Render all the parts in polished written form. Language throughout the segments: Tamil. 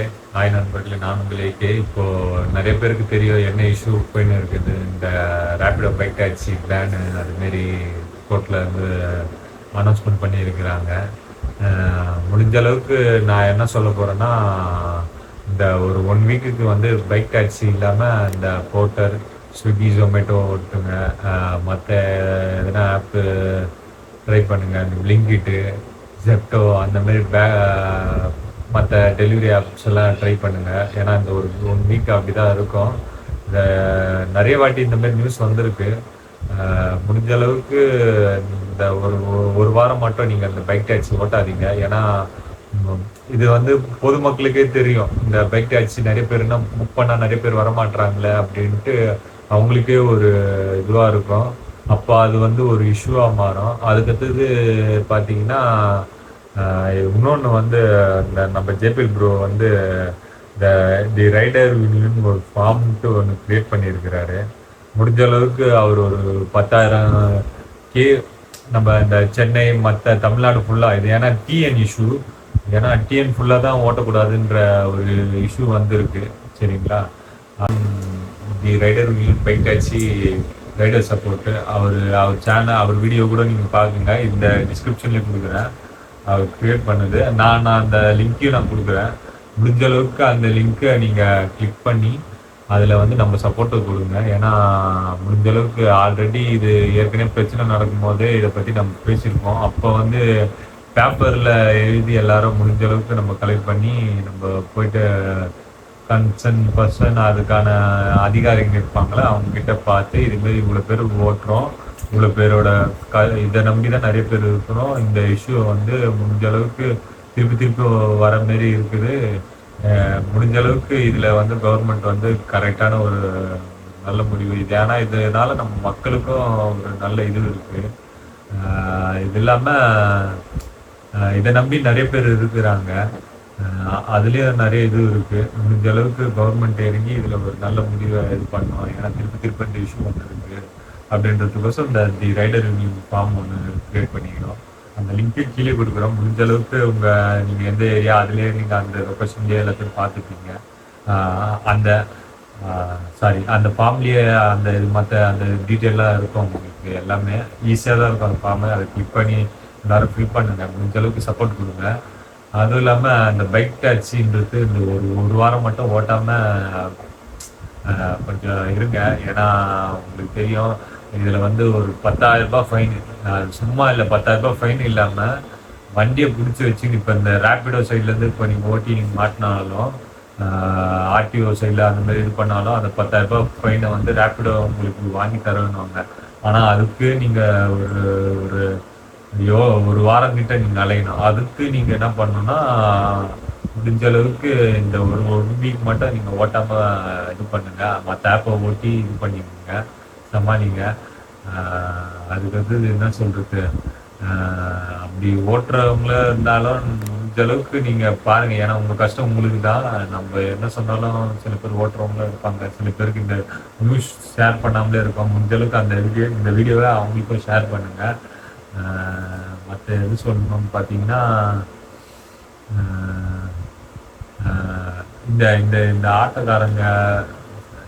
நண்பர்களே, ஹாய் நண்பர்களே. நான் உங்கள் ஏகே. இப்போ நிறைய பேருக்கு தெரியும் என்ன இஷ்யூ போயின்னு இருக்குது. இந்த ரேபிடோ பைக் டாக்ஸி பேனு அதுமாரி கோர்ட்டில் வந்து அனௌன்ஸ்மெண்ட் பண்ணியிருக்கிறாங்க. முடிஞ்ச அளவுக்கு நான் என்ன சொல்ல போகிறேன்னா, இந்த ஒரு 1 வீக்குக்கு வந்து பைக் டாக்ஸி இல்லாமல் இந்த போர்ட்டர், ஸ்விக்கி, ஜொமேட்டோ ஓட்டுங்க. மற்ற எதனா ஆப்பு ட்ரை பண்ணுங்கள். இந்த பிளிங்கிட்டு, ஜெப்டோ அந்த மாதிரி மற்ற டெலிவரி ஆப்ஸ் எல்லாம் ட்ரை பண்ணுங்கள். ஏன்னா இந்த ஒரு 1 வீக் அப்படி தான் இருக்கும். இந்த நிறைய வாட்டி இந்த மாதிரி நியூஸ் வந்திருக்கு. முடிஞ்ச அளவுக்கு இந்த ஒரு ஒரு வாரம் மட்டும் நீங்கள் அந்த பைக் டாக்ஸி ஓட்டாதீங்க. ஏன்னா இது வந்து பொதுமக்களுக்கே தெரியும். இந்த பைக் டாக்ஸி நிறைய பேர்னா புக் பண்ணால் நிறைய பேர் வரமாட்றாங்களே அப்படின்ட்டு அவங்களுக்கே ஒரு இதுவாக இருக்கும். அப்போ அது வந்து ஒரு இஷ்யூவாக மாறும். அதுக்கடுத்தது பார்த்தீங்கன்னா, இன்னொன்று வந்து இந்த நம்ம ஜேபிஎல் ப்ரோ வந்து இந்த தி ரைடர் யூனியன் ஒரு ஃபார்ம்ட்டு ஒன்று க்ரியேட் பண்ணியிருக்கிறாரு. முடிஞ்ச அளவுக்கு அவர் ஒரு 10,000 கே நம்ம இந்த சென்னை மற்ற தமிழ்நாடு ஃபுல்லாக இது ஏன்னா டிஎன் இஷ்யூ. ஏன்னா டிஎன் ஃபுல்லாக தான் ஓட்டக்கூடாதுன்ற ஒரு இஷ்யூ வந்திருக்கு. சரிங்களா? The rider union bike taxi rider support அவர் சேனல் அவர் வீடியோ கூட நீங்கள் பார்க்குங்க. இந்த டிஸ்கிரிப்ஷன்லேயே கொடுக்குறேன். அவர் க்ரியேட் பண்ணுது. நான் அந்த லிங்க்கையும் நான் கொடுக்குறேன். முடிஞ்ச அளவுக்கு அந்த லிங்க்கை நீங்கள் கிளிக் பண்ணி அதில் வந்து நம்ம சப்போர்ட்டை கொடுங்க. ஏன்னா முடிஞ்ச அளவுக்கு ஆல்ரெடி இது ஏற்கனவே பிரச்சனை நடக்கும்போதே இதை பற்றி நம்ம பேசியிருக்கோம். அப்போ வந்து பேப்பரில் எழுதி எல்லாரும் முடிஞ்ச அளவுக்கு நம்ம கலெக்ட் பண்ணி நம்ம போயிட்டு கன்சர்ன் பர்சன் அதுக்கான அதிகாரிங்க இருப்பாங்களே அவங்கக்கிட்ட பார்த்து இதுமாரி இவ்வளோ பேர் ஓட்டுறோம், இவ்வளோ பேரோட இதை நம்பி தான் நிறைய பேர் இருக்கிறோம். இந்த இஷ்யூவை வந்து முடிஞ்ச அளவுக்கு திருப்பி வர மாரி இருக்குது. முடிஞ்ச அளவுக்கு இதில் வந்து கவர்மெண்ட் வந்து கரெக்டான ஒரு நல்ல முடிவு இது. ஏன்னா இதனால நம்ம மக்களுக்கும் ஒரு நல்ல இது இருக்குது. இது இல்லாமல் இதை நம்பி நிறைய பேர் இருக்கிறாங்க. அதுலேயும் நிறைய இது இருக்குது. முடிஞ்ச அளவுக்கு கவர்மெண்ட் இறங்கி இதில் ஒரு நல்ல முடிவை இது பண்ணோம். ஏன்னா திருப்பி இந்த இஷ்யூ வந்துருக்கு அப்படின்றதுக்கோசம் இந்த தி ரைடர் யூனியன் ஃபார்ம் ஒன்று க்ரியேட் பண்ணிக்கிறோம். அந்த லிங்க்கு கீழே கொடுக்குறோம். முடிஞ்ச அளவுக்கு நீங்கள் எந்த ஏரியா அதுலேயே நீங்கள் அந்த லொக்கேஷன்லேயே எல்லாத்தையும் பார்த்துப்பீங்க. அந்த அந்த ஃபார்ம்லேயே அந்த இது மற்ற அந்த டீட்டெயிலாக இருக்கும். உங்களுக்கு எல்லாமே ஈஸியாக தான் இருக்கும். அந்த ஃபார்மை அதை கிளிக் பண்ணி எல்லோரும் ஃபில் பண்ணுங்க. முடிஞ்ச அளவுக்கு சப்போர்ட் கொடுங்க. அதுவும் இல்லாமல் அந்த பைக் டாக்ஸின்றது இந்த ஒரு வாரம் மட்டும் ஓட்டாமல் கொஞ்சம் இருங்க. ஏன்னா உங்களுக்கு தெரியும் இதில் வந்து ஒரு 10,000 ரூபாய் ஃபைன். சும்மா இல்லை, 10,000 ரூபாய் ஃபைன் இல்லாமல் வண்டியை பிடிச்சி வச்சு இப்போ இந்த ரேப்பிடோ சைட்லேருந்து இப்போ நீங்கள் ஓட்டி நீங்கள் மாட்டினாலும் ஆர்டிஓ சைடில் அந்த மாதிரி இது பண்ணாலும் அந்த 10,000 ரூபாய் ஃபைனை வந்து ரேப்பிடோ உங்களுக்கு வாங்கி தரணுவாங்க. ஆனால் அதுக்கு நீங்கள் ஒரு வாரம் கிட்ட நீங்கள் அலையணும். அதுக்கு நீங்கள் என்ன பண்ணணும்னா முடிஞ்ச அளவுக்கு இந்த ஒரு வீக் மட்டும் நீங்கள் ஓட்டாமல் இது பண்ணுங்க. மற்ற ஆப்பை ஓட்டி இது பண்ணிக்கோங்க, சமாளிங்க. அதுக்கு என்ன சொல்கிறது, அப்படி ஓட்டுறவங்கள இருந்தாலும் முடிஞ்ச அளவுக்கு நீங்கள் பாருங்கள். ஏன்னா உங்கள் கஷ்டம் உங்களுக்கு தான். நம்ம என்ன சொன்னாலும் சில பேர் ஓட்டுறவங்களும் இருப்பாங்க. சில பேருக்கு இந்த நியூஸ் ஷேர் பண்ணாமலே இருப்பாங்க. முடிஞ்ச அளவுக்கு இந்த வீடியோவை அவங்களுக்கும் ஷேர் பண்ணுங்கள். மற்ற எது சொல்லணும்னு பார்த்தீங்கன்னா, இந்த இந்த இந்த ஆட்டோக்காரங்க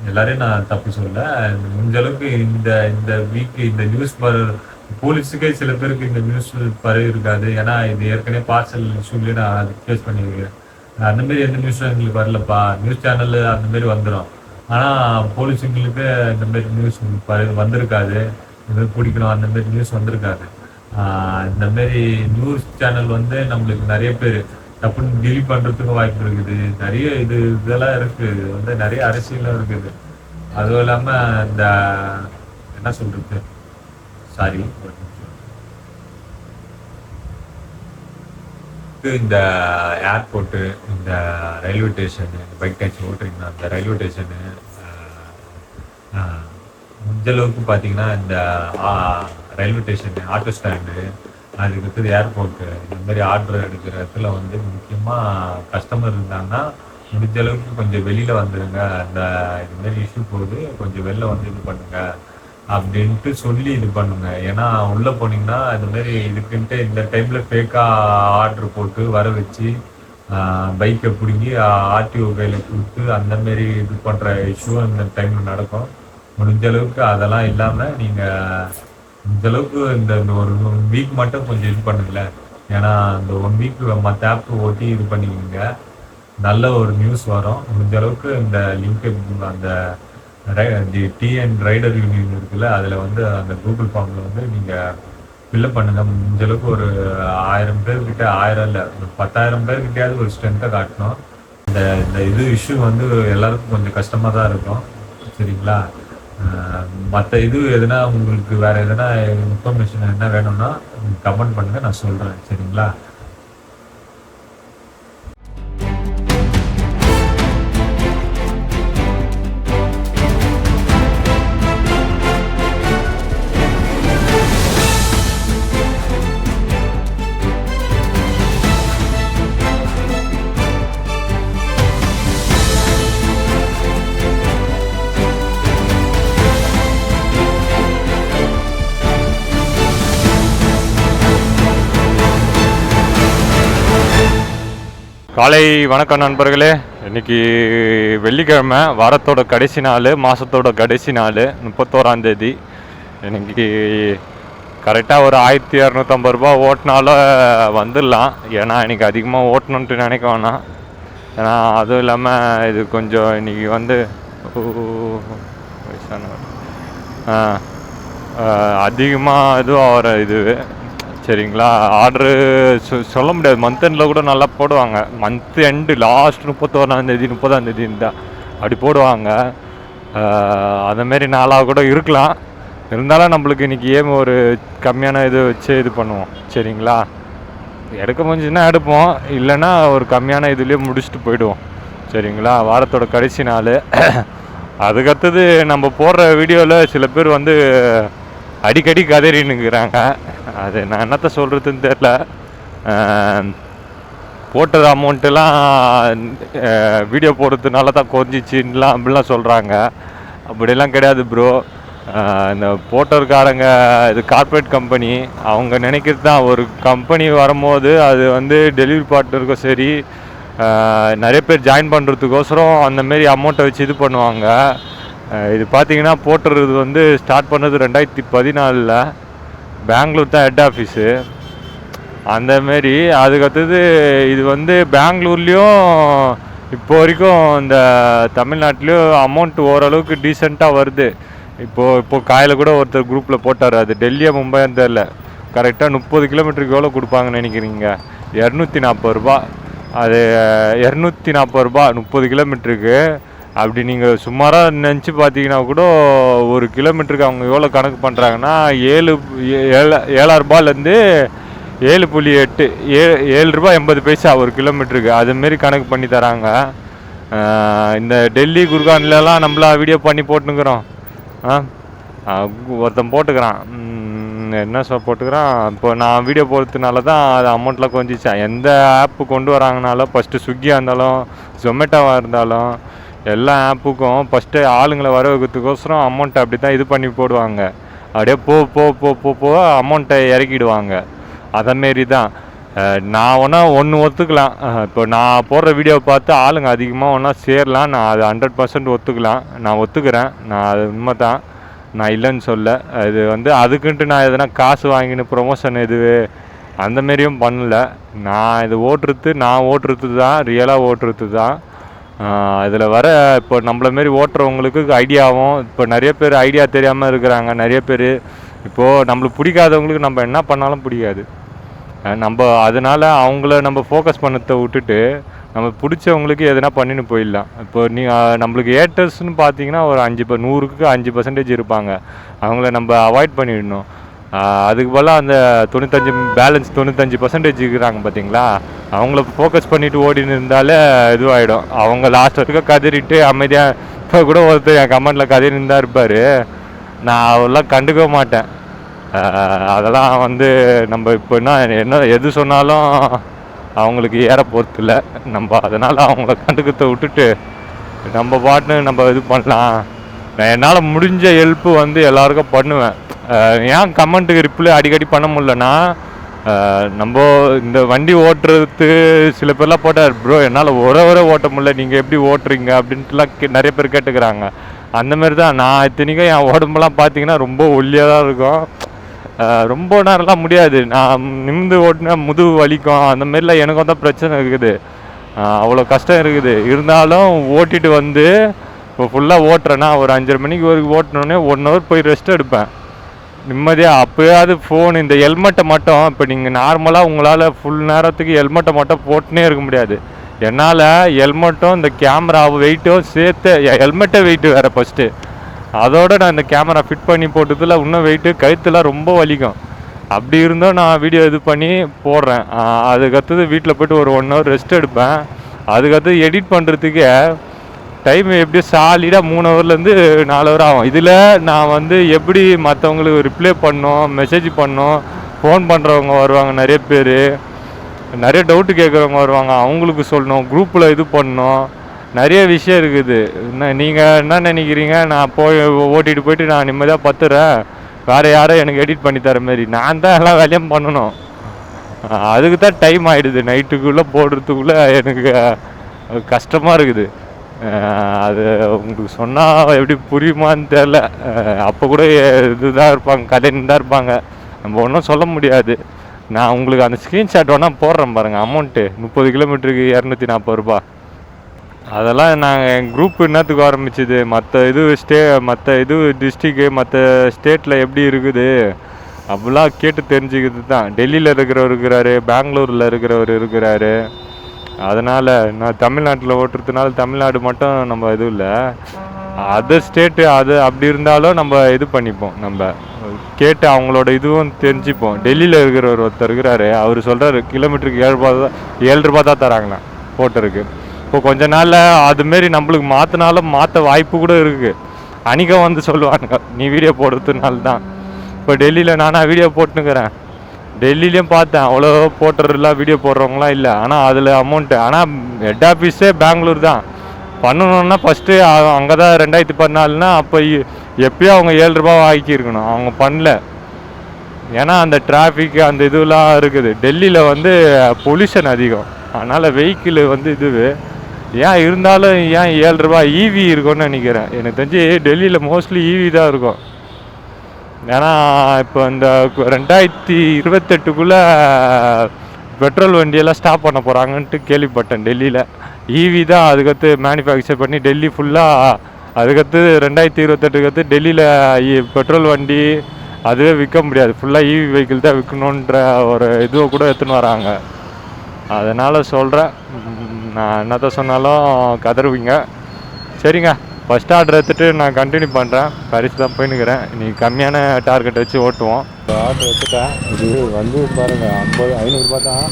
எல்லாரையும் நான் தப்பு சொல்ல. முடிஞ்ச அளவுக்கு இந்த இந்த வீக்கு இந்த நியூஸ் போலீஸுக்கே சில பேருக்கு இந்த நியூஸ் பரவி இருக்காது. ஏன்னா இது ஏற்கனவே பார்சல் இஷ்யூலேயே நான் அது ஃபேஸ் பண்ணியிருக்கேன். அந்தமாரி எந்த நியூஸும் எங்களுக்கு வரலப்பா. நியூஸ் சேனல் அந்தமாரி வந்துடும். ஆனால் போலீஸுங்களுக்கு இந்தமாரி நியூஸ் வந்திருக்காது. இதுமாரி பிடிக்கணும் அந்தமாரி நியூஸ் வந்திருக்காது. இந்தமாரி நியூஸ் சேனல் வந்து நம்மளுக்கு நிறைய பேர் தப்புன்னு டெலிட் பண்ணுறதுக்கும் வாய்ப்பு இருக்குது. நிறைய இதெல்லாம் இருக்குது. வந்து நிறைய அரசியலும் இருக்குது. அதுவும் இல்லாமல் இந்த என்ன சொல்கிறது, சாரி இந்த ஏர்போர்ட்டு, இந்த ரயில்வே ஸ்டேஷனு, இந்த பைக் டாக்ஸி ஓட்டுறீங்கன்னா அந்த ரயில்வே ஸ்டேஷனு முடிஞ்ச அளவுக்கு பார்த்தீங்கன்னா இந்த ரயில்வே ஸ்டேஷனு, ஆட்டோ ஸ்டாண்டு, அதுக்கடுத்தது ஏர்போர்ட்டு, இந்த மாதிரி ஆர்டர் எடுக்கிற இடத்துல வந்து முக்கியமாக கஸ்டமர் இருந்தாங்கன்னா முடிஞ்ச அளவுக்கு கொஞ்சம் வெளியில் வந்துடுங்க. அந்த இதுமாரி இஷ்யூ போகுது, கொஞ்சம் வெளில வந்து இது பண்ணுங்க அப்படின்ட்டு சொல்லி இது பண்ணுங்க. ஏன்னா உள்ளே போனீங்கன்னா இந்த மாதிரி இதுக்குன்ட்டு இந்த டைமில் ஃபேக்காக ஆர்டர் போட்டு வர வச்சு பைக்கை பிடுங்கி ஆர்டிஓ கையில் கொடுத்து அந்த மாரி இது பண்ணுற இஷ்யூ இந்த டைமில் நடக்கும். முடிஞ்ச அளவுக்கு அதெல்லாம் இல்லாமல் நீங்கள் முடிஞ்ச அளவுக்கு இந்த ஒரு வீக் மட்டும் கொஞ்சம் இது பண்ணுங்களேன். ஏன்னா இந்த 1 வீக் மற்ற ஆப் ஓட்டி இது பண்ணிக்கோங்க. நல்ல ஒரு நியூஸ் வரும். முடிஞ்ச அளவுக்கு இந்த லிங்க் அந்த டிஎன் ரைடர் யூனியன் இருக்குல்ல, அதில் வந்து அந்த கூகுள் ஃபார்மில் வந்து நீங்கள் ஃபில்லப் பண்ணுங்க. முடிஞ்ச அளவுக்கு ஒரு 1000 பேர்கிட்ட, 1000 இல்லை, ஒரு 10,000 பேர்கிட்டயாவது ஒரு ஸ்ட்ரென்த்தை காட்டணும். இந்த இந்த இது இஷ்யூ வந்து எல்லாருக்கும் கொஞ்சம் கஷ்டமாக தான் இருக்கும். சரிங்களா? மற்ற இது எதுனா உங்களுக்கு வேற எதனா இன்ஃபர்மேஷன் என்ன வேணும்னா கமெண்ட் பண்ணுங்க, நான் சொல்கிறேன். சரிங்களா? காலை வணக்கம் நண்பர்களே. இன்றைக்கி வெள்ளிக்கிழமை, வாரத்தோட கடைசி நாள், மாதத்தோட கடைசி நாள், 31ஆம் தேதி. இன்றைக்கி கரெக்டாக ஒரு 1250 ரூபா ஓட்டினாலும் வந்துடலாம். ஏன்னா இன்றைக்கி அதிகமாக ஓட்டணுன்ட்டு நினைக்க வேணாம். ஏன்னா அதுவும் இல்லாமல் இது கொஞ்சம் இன்றைக்கி வந்து அதிகமாக இதுவும் ஆகிற இது. சரிங்களா? ஆர்டரு சொல்ல முடியாது. மந்த் எண்டில் கூட நல்லா போடுவாங்க. மந்த் எண்டு லாஸ்ட் 31ஆம் தேதி 30ஆம் தேதி இருந்தால் அப்படி போடுவாங்க. அதேமாரி நாளாக கூட இருக்கலாம். இருந்தாலும் நம்மளுக்கு இன்றைக்கி ஒரு கம்மியான இது வச்சு இது பண்ணுவோம். சரிங்களா? எடுக்க முடிஞ்சுன்னா எடுப்போம், இல்லைன்னா ஒரு கம்மியான இதுலேயே முடிச்சுட்டு போயிடுவோம். சரிங்களா? வாரத்தோட கடைசி நாள். அதுக்கடுத்தது நம்ம போடுற வீடியோவில் சில பேர் வந்து அடிக்கடி கதறினுங்கிறாங்க. அது நான் என்னத்த சொல்கிறதுன்னு தெரில. போட்டது அமௌண்ட்டெல்லாம் வீடியோ போடுறதுனால தான் குறைஞ்சிச்சின்லாம் அப்படிலாம் சொல்கிறாங்க. அப்படிலாம் கிடையாது ப்ரோ. இந்த போட்டோர்காரங்க இது கார்ப்பரேட் கம்பெனி, அவங்க நினைக்கிறது தான். ஒரு கம்பெனி வரும்போது அது வந்து டெலிவரி பார்ட்னருக்கும் சரி, நிறைய பேர் ஜாயின் பண்ணுறதுக்கோசரம் அந்தமாரி அமௌண்ட்டை வச்சு இது பண்ணுவாங்க. இது பார்த்தீங்கன்னா போட்டுறது வந்து ஸ்டார்ட் பண்ணது 2014. பெங்களூர் தான் ஹெட் ஆஃபீஸு. அந்தமாரி அதுக்கடுத்தது இது வந்து பெங்களூர்லேயும் இப்போ வரைக்கும் இந்த தமிழ்நாட்டிலையும் அமௌண்ட் ஓரளவுக்கு டீசெண்டாக வருது. இப்போது காலையில் கூட ஒருத்தர் குரூப்பில் போட்டார். அது டெல்லியா மும்பைன்னு தெரில. கரெக்டாக 30 கிலோமீட்டருக்கு எவ்வளோ கொடுப்பாங்கன்னு நினைக்கிறீங்க? 240 ரூபா. அது 240 ரூபா 30 கிலோமீட்டருக்கு. அப்படி நீங்கள் சுமாராக நினச்சி பார்த்தீங்கன்னா கூட ஒரு கிலோமீட்டருக்கு அவங்க எவ்வளோ கணக்கு பண்ணுறாங்கன்னா 7 ரூபாயிலேருந்து 7.8 7 ரூபா 80 பைசா ஒரு கிலோமீட்டருக்கு. அதுமாரி கணக்கு பண்ணி தராங்க. இந்த டெல்லி குர்கான்லலாம் நம்மளா வீடியோ பண்ணி போட்டுனுக்குறோம். ஒருத்தன் போட்டுக்கிறான், என்ன போட்டுக்கிறான். இப்போ நான் வீடியோ போடுறதுனால தான் அது அமௌண்ட்லாம் கொஞ்சிச்சேன். எந்த ஆப்பு கொண்டு வராங்கனாலும் ஃபஸ்ட்டு ஸ்விக்கியாக இருந்தாலும் ஜொமேட்டோவாக இருந்தாலும் எல்லா ஆப்புக்கும் ஃபஸ்ட்டு ஆளுங்களை வர வைக்கிறதுக்கோசரம் அமௌண்ட்டை அப்படி தான் இது பண்ணி போடுவாங்க. அப்படியே போ அமௌண்ட்டை இறக்கிடுவாங்க. அதேமாரி தான் நான் ஒன்று ஒத்துக்கலாம். இப்போ நான் போடுற வீடியோவை பார்த்து ஆளுங்க அதிகமாக ஒன்றா சேரலாம். நான் அது 100% ஒத்துக்கலாம். நான் ஒத்துக்கிறேன். நான் அது உண்மை தான், நான் இல்லைன்னு சொல்ல. இது வந்து அதுக்குன்ட்டு நான் எதனா காசு வாங்கின்னு ப்ரொமோஷன் அந்தமாரியும் பண்ணல. நான் ஓட்டுறது தான், ரியலாக ஓட்டுறது தான். இதில் வர இப்போ நம்மள மாரி ஓட்டுறவங்களுக்கு ஐடியாவும், இப்போ நிறைய பேர் ஐடியா தெரியாமல் இருக்கிறாங்க. நிறைய பேர் இப்போது நம்மளுக்கு பிடிக்காதவங்களுக்கு நம்ம என்ன பண்ணாலும் பிடிக்காது. அதனால் அவங்கள நம்ம ஃபோக்கஸ் பண்ணதை விட்டுட்டு நம்ம பிடிச்சவங்களுக்கு எதனா பண்ணின்னு போயிடலாம். இப்போ நம்மளுக்கு ஏட்டர்ஸ்னு பார்த்தீங்கன்னா ஒரு 100க்கு 5% இருப்பாங்க. அவங்கள நம்ம அவாய்ட் பண்ணிடணும். அதுக்கு பதிலாக அந்த 95% இருக்கிறாங்க பார்த்தீங்களா, அவங்கள ஃபோக்கஸ் பண்ணிவிட்டு ஓடின்னு இருந்தாலே இதுவாகிடும். அவங்க லாஸ்ட் வரைக்கும் கதறிட்டு அமைதியாக, இப்போ கூட ஒருத்தர் என் கமெண்டில் கதறின்னு தான் இருப்பார். நான் அவெல்லாம் கண்டுக்க மாட்டேன். அதெல்லாம் வந்து நம்ம இப்போ என்ன எது சொன்னாலும் அவங்களுக்கு ஏற போகிறது இல்லை. நம்ம அதனால் அவங்கள கண்டுக்கத்தை விட்டுட்டு நம்ம பாட்டுன்னு நம்ம இது பண்ணலாம். நான் என்னால் முடிஞ்ச ஹெல்ப்பு வந்து எல்லாருக்கும் பண்ணுவேன். ஏன் கமெண்ட்டுக்கு ரிப்ளை அடிக்கடி பண்ண முடியலன்னா, நம்ம இந்த வண்டி ஓட்டுறதுக்கு சில பேர்லாம் போட்டார் ப்ரோ என்னால் ஒரே ஓட்ட முடியல, நீங்கள் எப்படி ஓட்டுறீங்க அப்படின்ட்டுலாம் நிறைய பேர் கேட்டுக்கிறாங்க. அந்தமாரி தான் நான் இத்தனைக்கும் என் உடம்புலாம் பார்த்தீங்கன்னா ரொம்ப ஒல்லியாக தான் இருக்கும். ரொம்ப நேரம்லாம் முடியாது, நான் நிமிந்து ஓட்டினா முதுகு வலிக்கும், அந்த மாதிரிலாம் எனக்கும் தான் பிரச்சனை இருக்குது. அவ்வளோ கஷ்டம் இருக்குது. இருந்தாலும் ஓட்டிகிட்டு வந்து இப்போ ஃபுல்லாக ஓட்டுறேன்னா ஒரு 5:30 மணிக்கு வரைக்கும் ஓட்டினோடனே 1 ஹவர் போய் ரெஸ்ட் எடுப்பேன் நிம்மதியாக. அப்போயாவது ஃபோன் இந்த ஹெல்மெட்டை மட்டும், இப்போ நீங்கள் நார்மலாக உங்களால் ஃபுல் நேரத்துக்கு ஹெல்மெட்டை மட்டும் போட்டுனே இருக்க முடியாது. என்னால் ஹெல்மெட்டும் இந்த கேமரா வெயிட்டும் சேர்த்து, ஹெல்மெட்டை வெயிட்டு வேறு ஃபஸ்ட்டு, அதோடு நான் இந்த கேமரா ஃபிட் பண்ணி போட்டதில் இன்னும் வெயிட்டு கழுத்துலாம் ரொம்ப வலிக்கும். அப்படி இருந்தும் நான் வீடியோ இது பண்ணி போடுறேன். அதுக்கடுத்தது வீட்டில் போய்ட்டு ஒரு 1 ஹவர் ரெஸ்ட் எடுப்பேன். அதுக்கடுத்து எடிட் பண்ணுறதுக்கே டைம் எப்படியும் சாலிடாக 3 ஹவர்லேருந்து 4 ஹவர் ஆகும். இதில் நான் வந்து எப்படி மற்றவங்களுக்கு ரிப்ளை பண்ணோம், மெசேஜ் பண்ணோம், ஃபோன் பண்ணுறவங்க வருவாங்க, நிறைய பேர் நிறைய டவுட்டு கேட்குறவங்க வருவாங்க, அவங்களுக்கு சொல்லணும், குரூப்பில் இது பண்ணணும், நிறைய விஷயம் இருக்குது. நீங்கள் என்ன நினைக்கிறீங்க, நான் ஓட்டிகிட்டு போயிட்டு நான் நிம்மதியாக பத்துறேன், வேறு யாரும் எனக்கு எடிட் பண்ணி தர மாதிரி? நான் தான் எல்லா வேலையும் பண்ணணும். அதுக்கு தான் டைம் ஆகிடுது, நைட்டுக்குள்ளே போடுறதுக்குள்ளே எனக்கு கஷ்டமாக இருக்குது. அது உங்களுக்கு சொன்னால் எப்படி புரியுமான்னு தெரில. அப்போ கூட இதுதான் இருப்பாங்க, கதைன்னு தான் இருப்பாங்க, நம்ம ஒன்றும் சொல்ல முடியாது. நான் உங்களுக்கு அந்த ஸ்க்ரீன்ஷாட் வேணால் போடுறேன் பாருங்கள். அமௌண்ட்டு 30 கிலோமீட்டருக்கு 240 ரூபா. அதெல்லாம் நாங்கள் என் குரூப் என்னத்துக்கு ஆரம்பிச்சிது, மற்ற இது டிஸ்ட்ரிக்கு மற்ற ஸ்டேட்டில் எப்படி இருக்குது அப்படிலாம் கேட்டு தெரிஞ்சுக்கிறது தான். டெல்லியில் இருக்கிறவர் இருக்கிறாரு, பெங்களூரில் இருக்கிறவர் இருக்கிறாரு. அதனால் நான் தமிழ்நாட்டில் ஓட்டுறதுனால தமிழ்நாடு மட்டும் நம்ம இது இல்லை, அதர் ஸ்டேட்டு அது அப்படி இருந்தாலும் நம்ம இது பண்ணிப்போம், நம்ம கேட்டு அவங்களோட இதுவும் தெரிஞ்சுப்போம். டெல்லியில் இருக்கிறவர் ஒருத்தர் இருக்கிறாரு, அவர் சொல்கிறாரு கிலோமீட்டருக்கு 7 ரூபா தான் தராங்களாம் போட்டருக்கு. இப்போ கொஞ்ச நாளில் அதுமாரி நம்மளுக்கு மாற்ற வாய்ப்பு கூட இருக்குது. அன்றைக்கி வந்து சொல்லுவாங்க நீ வீடியோ போடுறதுனால தான். இப்போ டெல்லியில் நானாக வீடியோ போட்டுனுக்கிறேன், டெல்லிலையும் பார்த்தேன் அவ்வளோ போட்டுறதுலாம் வீடியோ போடுறவங்களாம் இல்லை. ஆனால் அதில் அமௌண்ட்டு, ஆனால் ஹெட் ஆஃபீஸே பெங்களூர் தான். பண்ணணுன்னா ஃபஸ்ட்டு அங்கே தான் 2014னா அப்போ எப்போயோ அவங்க 7 ரூபா ஆக்கியிருக்கணும், அவங்க பண்ணல. ஏன்னா அந்த டிராஃபிக் அந்த இதுலாம் இருக்குது. டெல்லியில் வந்து பொல்யூஷன் அதிகம், அதனால் வெஹிக்கிள் வந்து ஏன் இருந்தாலும் ஏன் 7 ரூபா ஈவி இருக்கும்னு நினைக்கிறேன். எனக்கு தெரிஞ்சு டெல்லியில் மோஸ்ட்லி ஈவி தான் இருக்கும். ஏன்னா இப்போ இந்த 2028க்குள்ளே பெட்ரோல் வண்டியெல்லாம் ஸ்டாப் பண்ண போகிறாங்கன்ட்டு கேள்விப்பட்டேன். டெல்லியில் ஈவி தான் அதுக்கடுத்து மேனுஃபேக்சர் பண்ணி டெல்லி ஃபுல்லாக, அதுக்கடுத்து 2028க்கு டெல்லியில் பெட்ரோல் வண்டி அதுவே விற்க முடியாது, ஃபுல்லாக ஈவி வெஹிக்கிள் தான் விற்கணுன்ற ஒரு இதுவை கூட எடுத்துன்னு வராங்க. அதனால் சொல்கிறேன், நான் என்னதான் சொன்னாலும் கதறுவீங்க. சரிங்க, ஃபஸ்ட் ஆர்டர் எடுத்துகிட்டு நான் கண்டினியூ பண்ணுறேன். பரிசு தான் போயின்னுக்கிறேன், நீ கம்மியான டார்கெட் வச்சு ஓட்டுவோம். ஆர்டர் எடுத்துட்டேன். இது வந்து பாருங்கள் 500 தான்.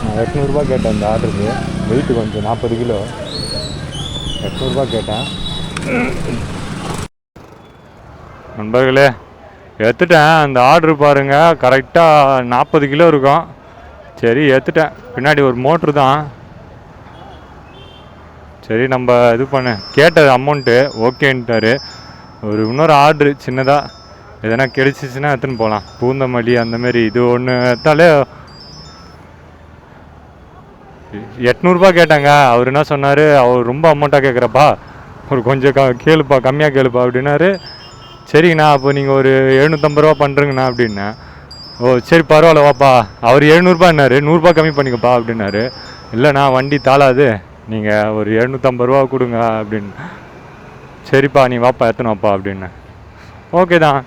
நான் 800 கேட்டேன் இந்த ஆர்டருக்கு. வெயிட்டு கொஞ்சம் 40 கிலோ, 800 கேட்டேன். நண்பர்களே எடுத்துட்டேன். அந்த ஆர்டரு பாருங்கள் கரெக்டாக 40 கிலோ இருக்கும். சரி எடுத்துட்டேன். பின்னாடி ஒரு மோட்ரு தான். சரி நம்ம இது பண்ண கேட்டது அமௌண்ட்டு ஓகேன்ட்டார். இன்னொரு ஆர்டரு சின்னதாக எதனா கிடைச்சிச்சின்னா எடுத்துன்னு போகலாம். பூந்தமல்லி அந்தமாரி இது ஒன்று எடுத்தாலே 800 கேட்டாங்க. அவர் என்ன சொன்னார், அவர் ரொம்ப அமௌண்ட்டாக கேட்குறப்பா, ஒரு கொஞ்சம் கேளுப்பா, கம்மியாக கேளுப்பா அப்படின்னாரு. சரிங்கண்ணா அப்போ நீங்கள் ஒரு 750 பண்ணுறீங்கண்ணா அப்படின்னேன். ஓ சரி பரவாயில்ல வாப்பா. அவர் 700 100 கம்மி பண்ணிக்கப்பா அப்படின்னாரு. இல்லைண்ணா வண்டி தாளாது, நீங்கள் ஒரு 750 கொடுங்க அப்படின்னு. சரிப்பா நீ வாப்பா எத்தனை வாப்பா அப்படின்னேன். ஓகே தான்.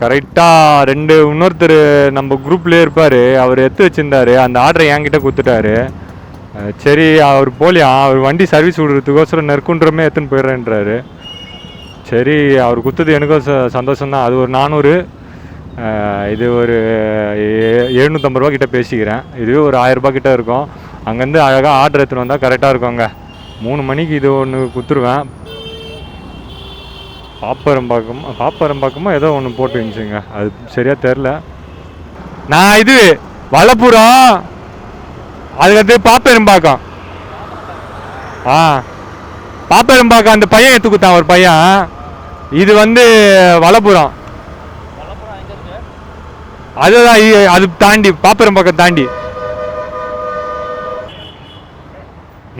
கரெக்டாக இன்னொருத்தர் நம்ம குரூப்லேயே இருப்பார், அவர் எடுத்து வச்சுருந்தார். அந்த ஆர்டரை என்கிட்ட கொடுத்துட்டாரு. சரி அவர் போலியா, அவர் வண்டி சர்வீஸ் விடுறதுக்கோசரம் நெருக்குன்றமே எடுத்துன்னு போயிடுறேன்றாரு. சரி அவர் கொடுத்தது எனக்கும் சந்தோஷம்தான். அது ஒரு 400, இது ஒரு 750 கிட்ட பேசிக்கிறேன். இதுவே ஒரு 1000 கிட்ட இருக்கும். அங்கேருந்து அழகாக ஆர்டர் எடுத்துன்னு வந்தால் கரெக்டாக இருக்குங்க. 3 மணிக்கு இது ஒன்று கொடுத்துருவேன். பாப்பரம்பாக்கமா ஏதோ ஒன்று போட்டு இருந்துச்சுங்க, அது சரியாக தெரில. நான் இது வலப்புறம், அதுக்கடுத்து பாப்பெரும்பாக்கம். பாப்பெரும்பாக்கம் அந்த பையன் எடுத்து கொடுத்தான் ஒரு பையன். இது வந்து வலப்புறம். அதுதான் அது தாண்டி பாப்பரம் பக்கம் தாண்டி.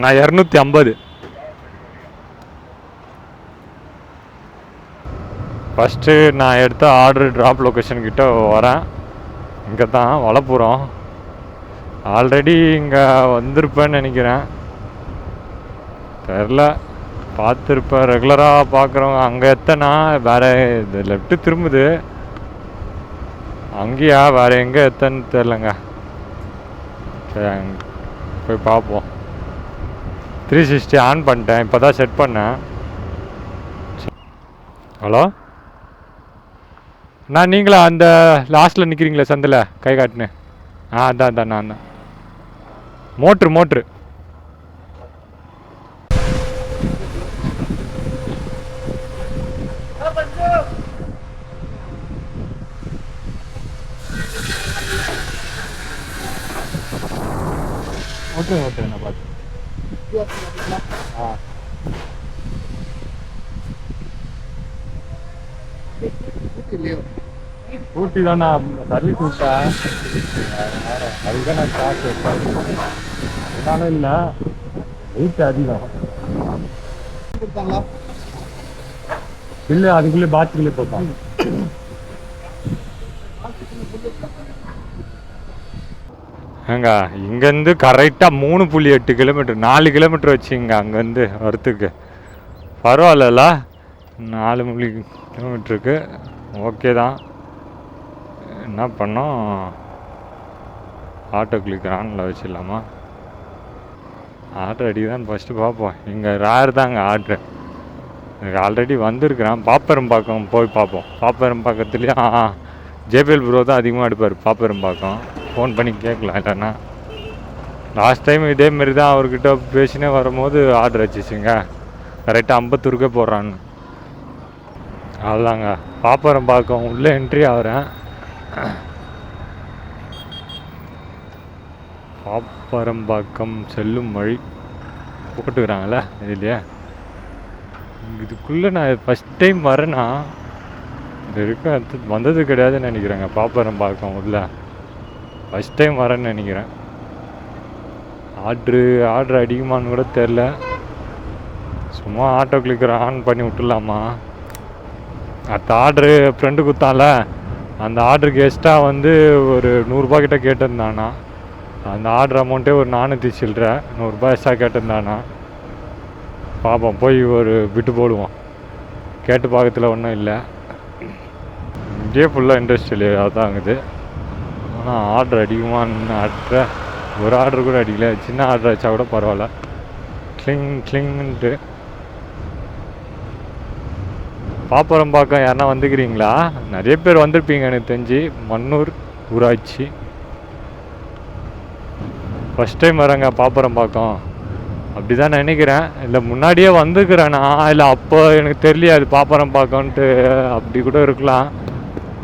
நான் 250. ஃபஸ்ட்டு நான் எடுத்த ஆர்டர் ட்ராப் லொக்கேஷன் கிட்ட வரேன். இங்கே தான் வளப்புறம். ஆல்ரெடி இங்கே வந்திருப்பேன்னு நினைக்கிறேன், தெரில. பார்த்துருப்பேன், ரெகுலராக பார்க்குறவங்க. அங்கே எத்தனா வேறு இது லெஃப்ட்டு திரும்புது, அங்கேயா வேறு எங்கே எத்தன்னு தெரிலங்க. சரி அங்கே போய் பார்ப்போம். 360 ஆன் பண்ணிட்டேன், இப்போ தான் செட் பண்ணேன். ஹலோ அண்ணா, நீங்களா அந்த லாஸ்ட்டில் நிற்கிறீங்களே சந்தில் கை காட்டுன்னு? அதான் நான் தான். மோட்ரு ஓகே நான் பார்த்து. ஊட்டி தான் நான் சர்வீஸ் விட்டேன், அதுதான் நான் காசு என்னாலும் இல்லை, வெயிட் அதிகம். இல்லை அதுக்குள்ளே பாத்ரூம்லேயே போட்டான். ஏங்க இங்கேருந்து கரெக்டாக 3.8 கிலோமீட்டர், 4 கிலோமீட்டர் வச்சுங்க அங்கேருந்து வரத்துக்கு. பரவாயில்ல, 4 கிலோமீட்டருக்கு ஓகே தான். என்ன பண்ணோம், ஆட்டோ கிளிக் ஆனில் வச்சிடலாமா? ஆர்டர் அடிக்குதான்னு ஃபஸ்ட்டு பார்ப்போம். இங்கே ரேர் தாங்க ஆர்டரு, எனக்கு ஆல்ரெடி வந்திருக்கிறேன். பாப்பரம்பாக்கம் போய் பார்ப்போம். பாப்பரம்பாக்கத்துலேயும் ஜேபிஎல் ப்ரோ தான் அதிகமாக எடுப்பார். பாப்பரம்பாக்கம் ஃபோன் பண்ணி கேட்கலாம். இல்லைன்னா லாஸ்ட் டைம் இதேமாரி தான் அவர்கிட்ட பேசினே வரும்போது ஆர்டர் வச்சிச்சுங்க, கரெக்டாக 50 போடுறான்னு. அதுதாங்க பாப்பரம்பாக்கம் உள்ளே என்ட்ரி ஆகிறேன். பாப்பரம்பாக்கம் செல்லும் வழி போட்டுக்கிறாங்களே இதுலையே. இதுக்குள்ளே நான் ஃபஸ்ட் டைம் வரேன்னா, இது இருக்க வந்தது கிடையாதுன்னு நினைக்கிறேங்க. பாப்பரம்பாக்கம் உள்ள ஃபஸ்ட் டைம் வரேன்னு நினைக்கிறேன். ஆர்டர் அடிக்குமான்னு கூட தெரில. சும்மா ஆட்டோ கிளிக்கர் ஆன் பண்ணி விட்டுலாமா? அடுத்த ஆர்டரு ஃப்ரெண்டு கொடுத்தால, அந்த ஆர்டருக்கு எக்ஸ்ட்ரா வந்து ஒரு 100 கிட்ட கேட்டிருந்தானா. அந்த ஆர்டர் அமௌண்ட்டே ஒரு 400 சில்லற, 100 எக்ஸ்ட்ரா கேட்டிருந்தானா. பார்ப்போம், போய் ஒரு விட்டு போடுவோம். கேட்டு பார்க்கறதுல ஒன்றும் இல்லை. இங்கேயே ஃபுல்லாக இண்டஸ்ட்ரியல் ஏரியா தான் இருக்குது. ஆனால் ஆர்டர் அடிக்குமான்னு ஒரு ஆர்டர் கூட அடிக்கல. சின்ன ஆர்டர் வச்சா கூட பரவாயில்ல. கிளிங்ன்ட்டு பாப்பரம்பாக்கம் யாருன்னா வந்துக்கிறீங்களா? நிறைய பேர் வந்திருப்பீங்க எனக்கு தெரிஞ்சு. மன்னூர் ஊராட்சி ஃபஸ்ட் டைம் வரேங்க பாப்பரம்பாக்கம், அப்படி தான் நினைக்கிறேன். இல்லை முன்னாடியே வந்துக்கிறேன்னா, இல்லை அப்போ எனக்கு தெரியல அது பாப்பரம்பாக்கம்ன்ட்டு, அப்படி கூட இருக்கலாம்.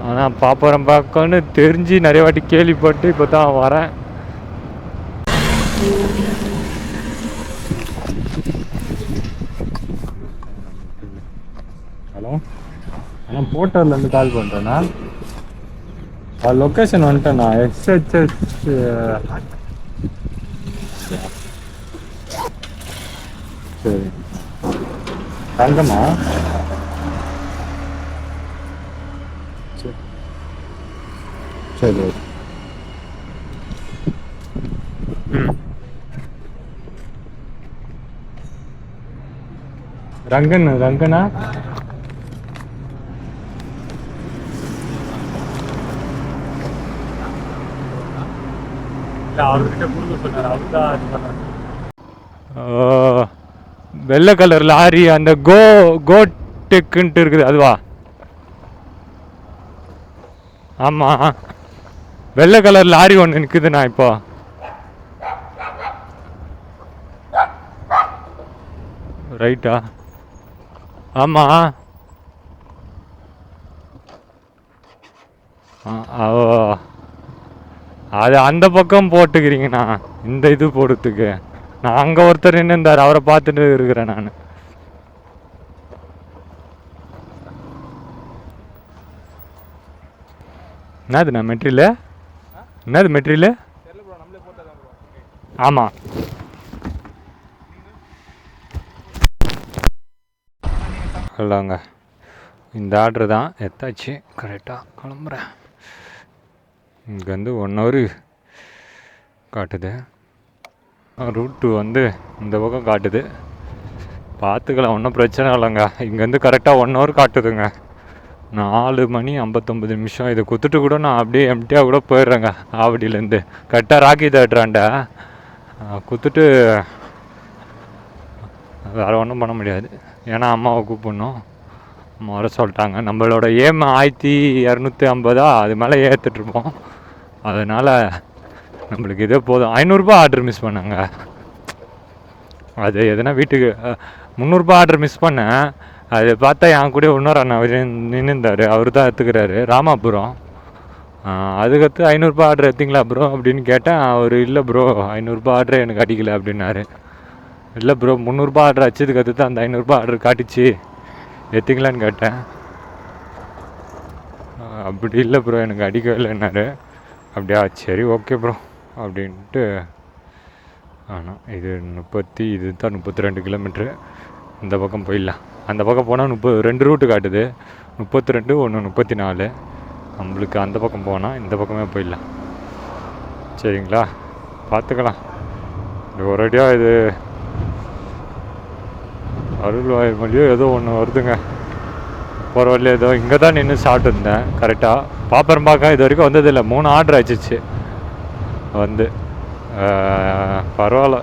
ஆனால் பாப்பரம்பாக்கம்னு தெரிஞ்சு நிறைய வாட்டி கேள்விப்பட்டு இப்போ தான் வரேன். ஹலோ, நான் போர்ட்டர்லேருந்து கால் பண்ணுறேண்ணா. லொக்கேஷன் வந்துட்டேண்ணா. எஸ்ஹெச்எஸ் சரி தங்கம்மா. சரி ரங்கனா வெள்ளை கலர் லாரி, அந்த கோடெக்குன்ட்டு இருக்குது அதுவா? ஆமாம், வெள்ளை கலர் லாரி ஒன்று நிற்குதுண்ணா இப்போ. ரைட்டா? ஆமாம். அது அந்த பக்கம் போட்டுக்கிறீங்கண்ணா, இந்த இது போடுறதுக்கு. நான் அங்கே ஒருத்தர் நின்று இருந்தார், அவரை பார்த்துட்டு இருக்கிறேன் நான். என்னதுண்ணா மெட்டீரியலு? என்னது மெட்டீரியலு? ஆமாம். இல்லைங்க, இந்த ஆர்டரு தான் எத்தாச்சு. கரெக்டாக கிளம்புறேன். இங்கேருந்து 1 ஹவர் காட்டுது. ரூட்டு வந்து இந்த பக்கம் காட்டுது. பார்த்துக்கலாம், ஒன்றும் பிரச்சனை இல்லைங்க. இங்கேருந்து கரெக்டாக 1 ஹவர் காட்டுதுங்க. 4 மணி 59 நிமிஷம். இதை குத்துட்டு கூட நான் அப்படியே எம்டியாக கூட போயிடுறேங்க. ஆவடியிலேருந்து கரெக்டாக ராக்கி தேட்டராண்ட குத்துட்டு வேறு ஒன்றும் பண்ண முடியாது. ஏன்னா அம்மாவை கூப்பிடணும். அம்மா வர சொல்லிட்டாங்க. நம்மளோட ஏம் 1250 அது மேலே ஏற்றுட்ருப்போம். அதனால் நம்மளுக்கு இதே போதும். 500 ஆர்டர் மிஸ் பண்ணாங்க. அது எதுனா வீட்டுக்கு 300 ஆர்டர் மிஸ் பண்ணேன். அது பார்த்தா என் கூட இன்னொரு அண்ணா நின்றுந்தார். அவர் தான் எடுத்துக்கிறாரு, ராமாபுரம். அதுக்கடுத்து 500 ஆர்டர் எடுத்திங்களா ப்ரோ அப்படின்னு கேட்டேன். அவர் இல்லை ப்ரோ 500 ஆர்டர் எனக்கு அடிக்கலை அப்படின்னாரு. இல்லை ப்ரோ 300 ஆர்டர் அடிச்சதுக்கு அடுத்து தான் அந்த 500 ஆர்டர் காட்டிச்சு, எடுத்திங்களான்னு கேட்டேன். அப்படி இல்லை ப்ரோ எனக்கு அடிக்கவே இல்லைன்னாரு. அப்படியா, சரி ஓகே ப்ரோ அப்படின்ட்டு. ஆனால் இது தான் 32 கிலோமீட்ரு. இந்த பக்கம் போயிடலாம். அந்த பக்கம் போனால் 2 ரூட்டு காட்டுது. 32, 1 34. நம்மளுக்கு அந்த பக்கம் போனால் இந்த பக்கமே போயிடலாம். சரிங்களா, பார்த்துக்கலாம். இது ஒரேடியாக இது அருள்வாய்மொழியோ ஏதோ ஒன்று வருதுங்க. போகிற வழியில் ஏதோ இங்கே தான் நின்று சாப்பிட்டுருந்தேன். கரெக்டாக பாப்பரம்பாக்கம் இது வரைக்கும் வந்ததில்லை. 3 ஆர்டர் ஆச்சிச்சு வந்து. பரவாயில்ல,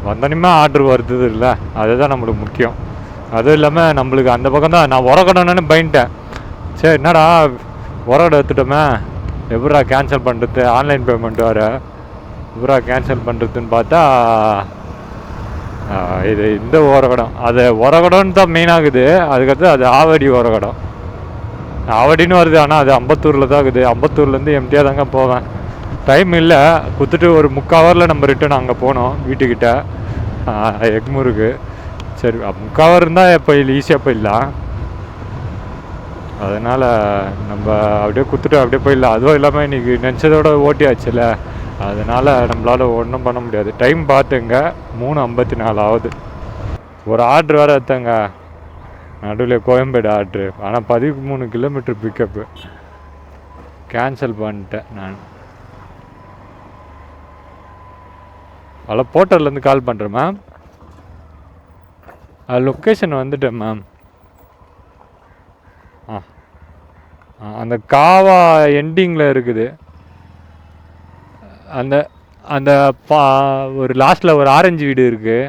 வந்தோன்னே ஆர்டர் வருது இல்லை, அதுதான் நம்மளுக்கு முக்கியம். அதுவும் இல்லாமல் நம்மளுக்கு அந்த பக்கம் தான் நான் உரக்கணுன்னு பயந்துட்டேன். சரி என்னடா உரக்கடை எடுத்துட்டோமே, எப்படா கேன்சல் பண்ணுறது, ஆன்லைன் பேமெண்ட் வேறு எப்படா கேன்சல் பண்ணுறதுன்னு பார்த்தா இது இந்த உரக்கடம். அது உரக்கடம்னு தான் மெயினாகுது. அதுக்கடுத்து அது ஆவடி உரக்கடம். ஆவடின்னு வருது, ஆனால் அது அம்பத்தூரில் தான் இருக்குது. அம்பத்தூர்லேருந்து எம்டியாக தாங்க போவேன். டைம் இல்லை, குத்துட்டு ஒரு 3/4 ஹவரில் நம்ம ரிட்டன் அங்கே போனோம் வீட்டுக்கிட்ட எக்மூருக்கு. சரி 3/4 ஹவர் இருந்தால் எப்போ இல்லை, ஈஸியாக போயிடலாம். அதனால் நம்ம அப்படியே குத்துட்டு அப்படியே போயிடலாம். அதுவும் இல்லாமல் இன்றைக்கி நினச்சதோட ஓட்டியாச்சுல, அதனால் நம்மளால் ஒன்றும் பண்ண முடியாது. டைம் பார்த்துங்க, 3:54 ஆகுது. ஒரு ஆர்ட்ரு வேறு எடுத்தேங்க நடுவில், கோயம்பேடு ஆர்ட்ரு. ஆனால் 13 கிலோமீட்ரு பிக்கப்பு. கேன்சல் பண்ணிட்டேன் நான். அதில் போர்ட்டர்லேருந்து கால் பண்ணுறேன் மேம். லொக்கேஷன் வந்துட்டேன் மேம். அந்த காவா எண்டிங்கில் இருக்குது. அந்த அந்த ஒரு லாஸ்ட்டில் ஒரு ஆரஞ்சு வீடு இருக்குது.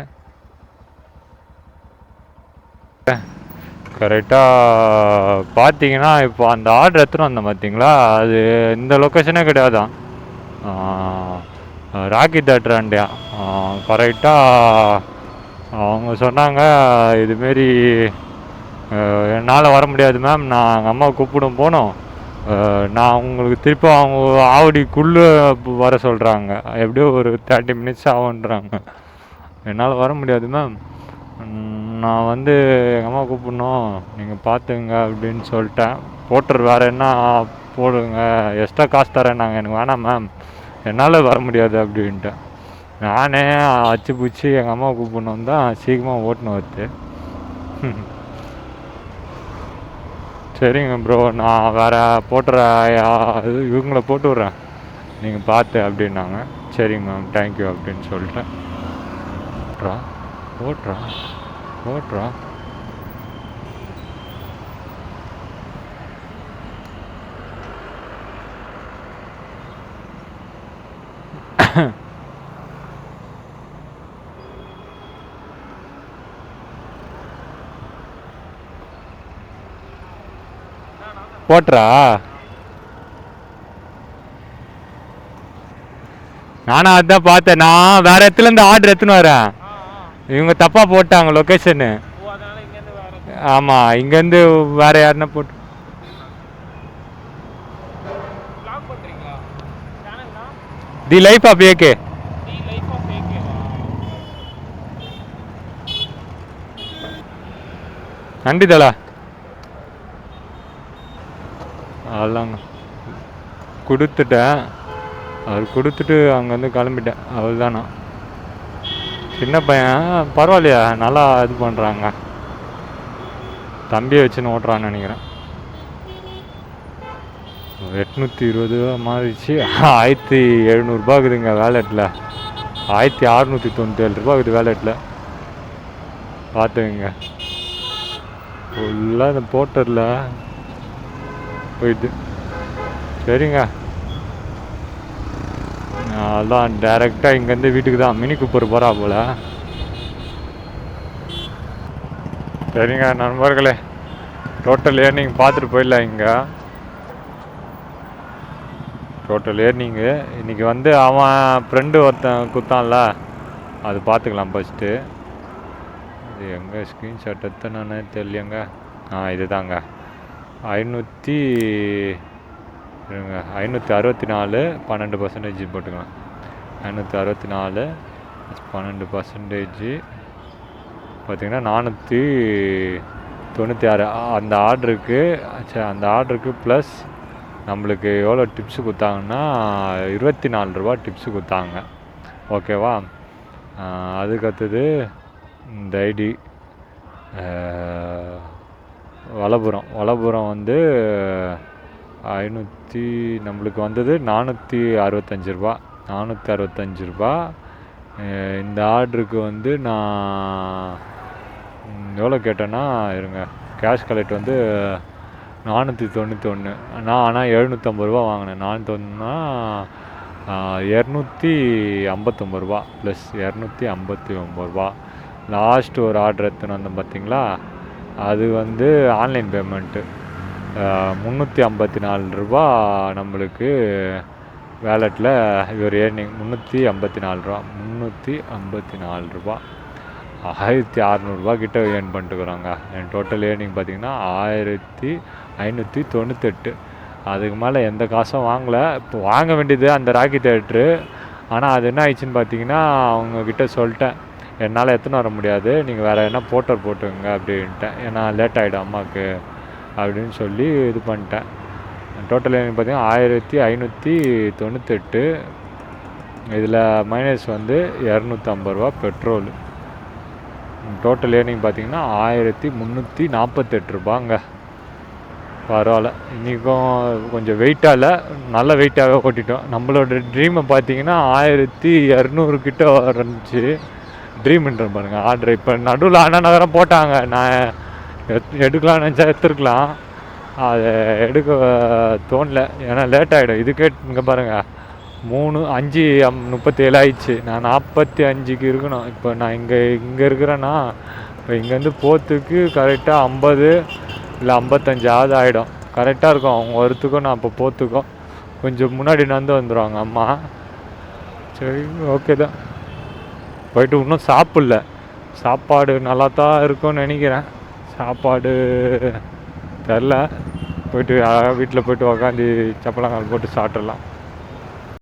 கரெக்டாக பார்த்தீங்கன்னா இப்போ அந்த ஆர்டர் எடுத்துகிட்டு வந்தேன் பார்த்தீங்களா, அது இந்த லொக்கேஷனே கிடையாதான். ராக்கி தேட்டராண்டியா. கரெக்டாக அவங்க சொன்னாங்க இதுமாரி என்னால் வர முடியாது மேம், நான் எங்கள் அம்மாவை கூப்பிடும் போனோம். நான் உங்களுக்கு திருப்பி அவங்க ஆவடிக்குள்ளே வர சொல்கிறாங்க. எப்படியோ ஒரு 30 மினிட்ஸ் ஆகுன்றாங்க. என்னால் வர முடியாது மேம், நான் வந்து எங்கள் அம்மா கூப்பிடணும், நீங்கள் பார்த்துங்க அப்படின்னு சொல்லிட்டேன். போர்ட்டர் வேறு என்ன போடுங்க, எக்ஸ்ட்ரா காசு தரேன் எனக்கு வேணாம் மேம், என்னால் வர முடியாது அப்படின்ட்டேன். நானே அச்சு பூச்சி எங்கள் அம்மாவை கூப்பிடணும் தான் சீக்கிரமாக ஓட்டுன்னு வருது. சரிங்க ப்ரோ, நான் வேறு போட்டுற இவங்கள போட்டு விட்றேன், நீங்கள் பார்த்து அப்படின்னாங்க. சரிங்க மேம் தேங்க்யூ அப்படின்னு சொல்லிட்டேன். ஓட்டுறா போட்டுறா. நானும் அதுதான் பார்த்தேன். நான் வேற இடத்துலேருந்து ஆர்டர் எடுத்துன்னு வரேன். இவங்க தப்பாக போட்டாங்க லொக்கேஷனு. ஆமாம், இங்கேருந்து வேற யாருன்னா போட்டு தி லைஃப் ஆஃப் ஏகே. நன்றி தலா. அதெல்லாங்க கொடுத்துட்டேன். அவர் கொடுத்துட்டு அங்கேருந்து கிளம்பிட்டேன். அவ்வளோதானா. சின்ன பையன் பரவாயில்லையா, நல்லா இது பண்ணுறாங்க. தம்பியை வச்சுன்னு ஓட்டுறான்னு நினைக்கிறேன். 820 மாறிடுச்சு. 1700 இருக்குதுங்க வேலெட்டில். 1697 இருக்குது வேலெட்டில். பார்த்துங்க, ஃபுல்லாக இந்த போர்ட்டரில் போயிட்டு. சரிங்க, அதான் டைரெக்டாக இங்கேருந்து வீட்டுக்கு தான். மினி கூப்பர் போகிறா போல். சரிங்க நண்பர்களே, டோட்டல் ஏர்னிங் பார்த்துட்டு போயிடலாம். இங்கே டோட்டல் ஏர்னிங்கு இன்றைக்கி வந்து அவன் ஃப்ரெண்டு ஒருத்தன் கொடுத்தான்ல, அது பார்த்துக்கலாம் ஃபஸ்ட்டு. இது எங்கே ஸ்க்ரீன்ஷாட் எத்தனை தெரியலங்க. இது தாங்க 564 12% போட்டுக்கலாம். 564 12% பார்த்திங்கன்னா 496. அந்த ஆர்டருக்கு ப்ளஸ் நம்மளுக்கு எவ்வளோ டிப்ஸு கொடுத்தாங்கன்னா 24 ரூபா டிப்ஸு கொடுத்தாங்க. ஓகேவா. அதுக்கடுத்தது இந்த ஐடி வலப்புறம் வந்து 500 நம்மளுக்கு வந்தது 465 ரூபா. 465 ரூபா. இந்த ஆர்டருக்கு வந்து நான் எவ்வளோ கேட்டேன்னா, இருங்க, கேஷ் கலெக்ட் வந்து 491. நான் ஆனால் 750 ரூபா வாங்கினேன். 491னா 259 ரூபா ப்ளஸ் 259 ரூபா. லாஸ்ட் ஒரு ஆர்டர் எடுத்துன்னு வந்தேன் பார்த்தீங்களா, அது வந்து ஆன்லைன் பேமெண்ட்டு 354 ரூபா நம்மளுக்கு வேலெட்டில். இவர் ஏர்னிங் 354 ரூபா. 354 ரூபா 1600 ரூபா கிட்ட ஏர்ன் பண்ணிட்டுருக்குறாங்க. என் டோட்டல் ஏர்னிங் பார்த்திங்கன்னா 1598. அதுக்கு மேலே எந்த காசும் வாங்கலை. இப்போ வாங்க வேண்டியது அந்த ராக்கி தேட்ரு. ஆனால் அது என்ன ஆயிடுச்சுன்னு பார்த்தீங்கன்னா, அவங்கக்கிட்ட சொல்லிட்டேன், என்னால் எடுத்துன்னு வர முடியாது, நீங்கள் வேறு என்ன போட்டர் போட்டுங்க அப்படின்ட்டேன். ஏன்னா லேட் ஆகிடும் அம்மாவுக்கு அப்படின்னு சொல்லி இது பண்ணிட்டேன். டோட்டல் ஏர்னிங் பார்த்திங்கன்னா 1598. இதில் மைனஸ் வந்து 250 ரூபா பெட்ரோல். டோட்டல் ஏர்னிங் பார்த்திங்கன்னா 1348 ரூபாங்க. பரவாயில்ல, இன்றைக்கும் கொஞ்சம் வெயிட்டாக இல்லை, நல்ல வெயிட்டாகவே ஓட்டிட்டோம். நம்மளோட ட்ரீமை பார்த்திங்கன்னா 1200 கிட்ட இருந்துச்சு. ட்ரீம்ன்ற பாருங்க ஆர்டர். இப்போ நடுவில் அண்ணன் போட்டாங்க, நான் எடுக்கலாம்னு நினச்சா எடுத்துருக்கலாம், அதை எடுக்க தோணல, ஏன்னா லேட் ஆகிடும். இதுக்கே இங்கே பாருங்கள் 3:05:37 ஆயிடுச்சு. நான் 45க்கு இருக்கணும். இப்போ நான் இங்கே இருக்கிறேன்னா, இப்போ இங்கேருந்து போகிறதுக்கு கரெக்டாக 50 இல்லை 55 ஆகிடும். கரெக்டாக இருக்கும் அவங்க வரத்துக்கும் நான் இப்போ போகிறதுக்கும். கொஞ்சம் முன்னாடி நடந்து வந்துடுவாங்க அம்மா. சரி, ஓகே தான். போயிட்டு இன்னும் சாப்பிடல. சாப்பாடு நல்லா தான் இருக்கும்னு நினைக்கிறேன். சாப்பாடு தெரில. போயிட்டு வீட்டில் போய்ட்டு உக்காந்து சப்பளங்கால் போட்டு சாப்பிட்றலாம்.